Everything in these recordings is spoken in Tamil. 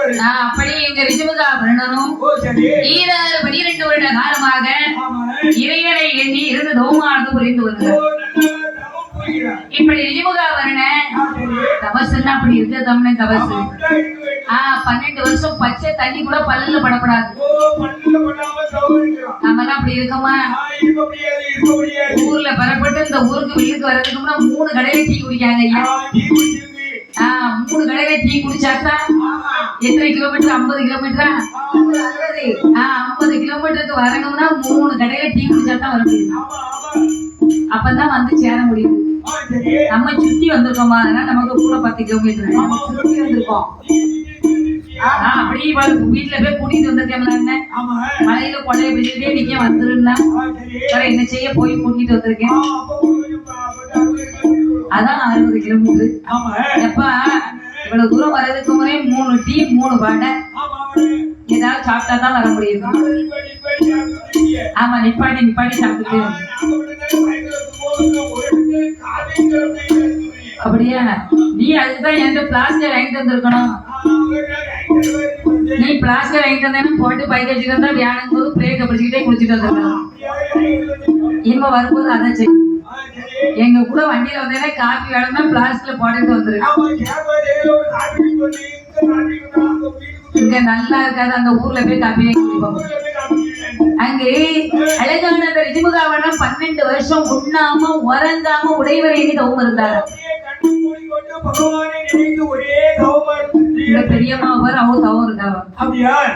அப்படி எங்க ரிஜுமுகா வருணனும் 12 வருட காலமாக இறைவனை எண்ணி இருந்து தௌமானது புரிந்து வந்தார். இப்படி ரிஜுமுகா வருண தபசுன்னா அப்படி இருக்க தமிழ் தபசு. 12 வருஷம் பச்சை தண்ணி கூட பல்லுல படப்படாது. நம்ம அப்படி இருக்கோமா? ஊர்ல பெறப்பட்டு இந்த ஊருக்கு வீட்டுக்கு வர்றதுக்கு முன்னா 3 கடையில டீ குடிக்காங்க ஐயா. 3 கடையில டீ குடிச்சாக்கா எத்தனை கிலோமீட்டர்? 50 கிலோமீட்டரா? 50 கிலோமீட்டருக்கு வரணும்னா 3 கடையில டீ குடிச்சாதான் வர முடியும். அப்பதான் வந்து சேர முடியும். நம்ம சுத்தி வந்திருக்கோமா? அதனால நமக்கு கூட 10 கிலோமீட்டர் சுத்தி வந்திருக்கோம். அப்படியே வீட்டுல போய் கூட்டிட்டு வந்திருக்கேன். மலையில கொலைய பிடிச்சிட்டே நீங்க வந்துருந்தா என்ன செய்ய போய் கூட்டிட்டு வந்திருக்கேன். அதான் 60 கிலோமீட்டர். எப்ப இவ்வளவு தூரம் வர்றதுக்கு முறை 3 டீ 3 வடை ஏதாவது சாப்பிட்டா தான் வர முடியும். ஆமா, நிப்பாட்டி சாப்பிட்டு. அப்படியா? நீ அதுக்குதான் எந்த பிளாஸ்டர் வாங்கிட்டு வந்திருக்கணும். நீ பிளாஸ்டர் வாங்கிட்டு வந்தேன்னு போட்டு பைக் வச்சுட்டு வந்தா வியாழன் போது பிரேக்கை பிடிச்சிக்கிட்டே குடிச்சிட்டு வந்துருக்கணும். இனிமே வரும்போது அதை செய்யும். எங்க கூட வண்டியில வந்தேன்னா காப்பி வேணும்னா பிளாஸ்டிக்ல போட்டுட்டு வந்துரு. இங்க நல்லா இருக்காது, அந்த ஊர்ல போய் காப்பியே குடிப்போம். அங்கே அழகான அந்த ரிஜுமுகாவன 12 வருஷம் உண்ணாம உறங்காம உடைவரையினி தவம் இருந்தாரு. பெரியம்மா அவங்க தவம் இருக்காவ.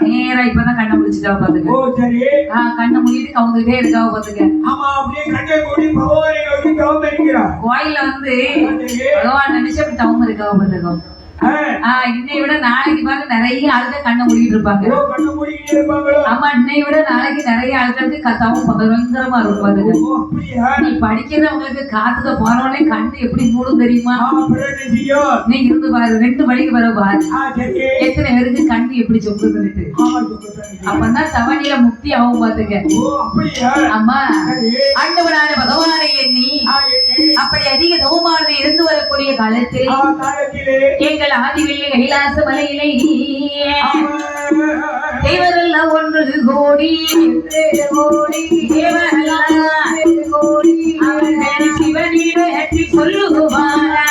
நேரா இப்பதான் கண்ணை முடிச்சுட்டாவ பாத்துக்க. கண்ணை மூடிட்டு கவுந்துட்டே இருக்காவ பாத்துக்க. கோயில வந்து பகவான் நினைச்சு அப்படி தவம் இருக்காவ பாத்துக்கோ. இன்னை விட நாளைக்கு பாருங்க நிறைய ஆளுங்க கண்ணை மூடிட்டு இருப்பாங்க. ஆமா, இன்னை விட நாளைக்கு நிறைய ஆளுங்களுக்கு தவம் பயங்கரமா இருக்கும் பாத்துக்க. நீ படிக்கிறவங்களுக்கு காத்துக்க போனவனே கண்ணு எப்படி மூடும் தெரியுமா? நீ இருந்து பாரு, 2 மணிக்கு வர பாரு எத்தனை பேருக்கு கண்ணு எப்படி சொக்குது. அப்பதான் தவணியில முக்தி ஆகும் பாத்துக்க. ஆமா, ஆண்டவனான பகவானை எண்ணி அப்படி அதிக தவமானது இருந்து வரக்கூடிய காலத்தில் எங்கள் ஆதிவெள்ளி கைலாச மலையிலே தேவரெல்லாம் 1 கோடி சிவனிட சொல்லுவாரா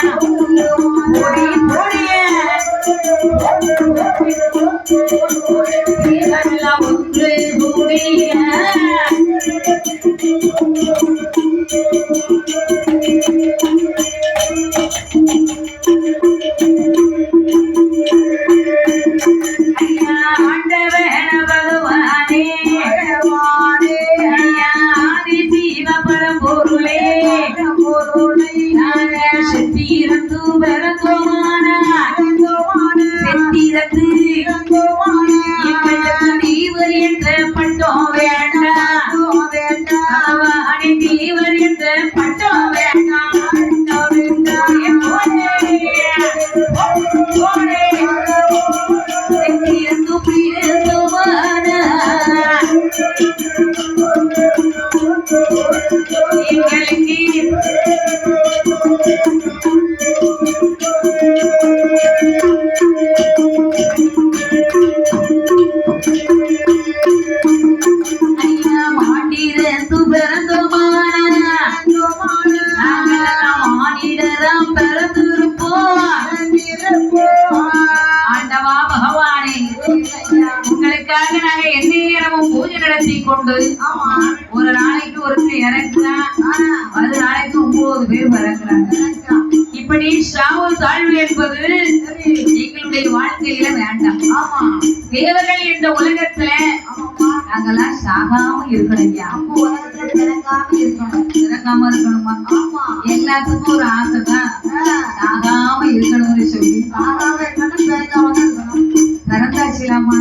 தேவரெல்லாம் 1 கோடி கொண்டு ஒரு நாளைக்கு ஒருத்தர் இறக்குனா அது நாளைக்கு 9 பேர் இறக்குறாங்க. இப்படி சாவு தாழ்வு என்பது எங்களுடைய வாழ்க்கையில வேண்டாம். ஆமா, தேவர்கள் இந்த உலகத்துல நாங்கெல்லாம் சாகாம இருக்கணும். இறக்காம இருக்கணுமா? எல்லாத்துக்கும் ஒரு ஆசைதான் சாகாம இருக்கணும்னு சொல்லி. பிறந்தாச்சுலாமா?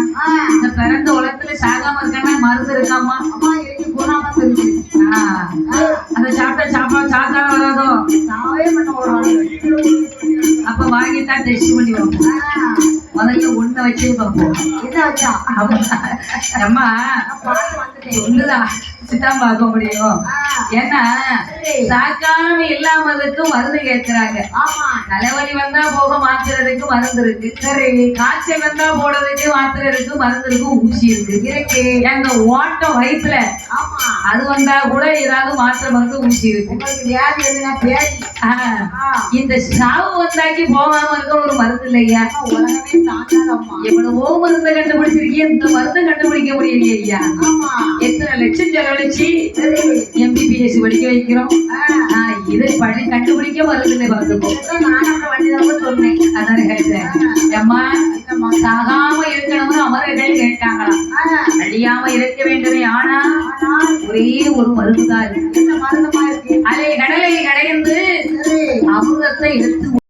இந்த பிறந்த உலகத்துல சாகாம இருக்கா மருந்து இருக்காமா? அதை சாப்பிட்டா சாத்தான வராதோ? அப்ப வாங்கித்தான் டெஸ்ட் பண்ணி வைப்போம். முதல்ல ஒண்ணு வச்சு பார்ப்போம். என்ன வச்சா அம்மா பாட்டு வந்துட்டேன். ஒண்ணுதான் வச்சுதான் பார்க்க முடியும். ஏன்னா சாக்காம இல்லாமதுக்கு மருந்து கேட்கிறாங்க. ஆமா தலைவலி வந்தா போக மாத்துறதுக்கு மருந்து இருக்கு. சரி காய்ச்சல் வந்தா போடுறதுக்கு மாத்திரை இருக்கு, மருந்து இருக்கு, ஊசி இருக்கு. இருக்கு அந்த ஓட்டம் வயிற்றுல ஆமா அது வந்தா கூட ஏதாவது மாத்திரை மருந்து ஊசி இருக்கு. உங்களுக்கு வியாதி எதுனா பேதி இந்த சாவு வந்தாக்கி போகாம இருக்க ஒரு மருந்து இல்லையா? உலகமே தாங்காதம்மா. எவ்வளவோ மருந்தை கண்டுபிடிச்சிருக்கீங்க, இந்த மருந்தை கண்டுபிடிக்க முடியலையே ஐயா. ஆமா எத்தனை லட்சம் செலவழிச்சு எம்பிபிஎஸ் படிக்க வைக்கிறோம். இதை கண்டுபிடிக்க மருந்து இல்லை. பார்த்துக்கோ, நானும் அப்புறம் வண்டிதான் சொன்னேன். அதான் கேட்டேன். அம்மா சாகாம இருக்கணும்னு அமரர்கள் கேட்டாங்களாம். அழியாம இருக்க வேண்டுமே. ஆனா ஒரே ஒரு மருந்துதான் இருக்கு. என்ன மருந்தமா இருக்கு? அதை கடலை கடைந்து அமிர்தத்தை எடுத்து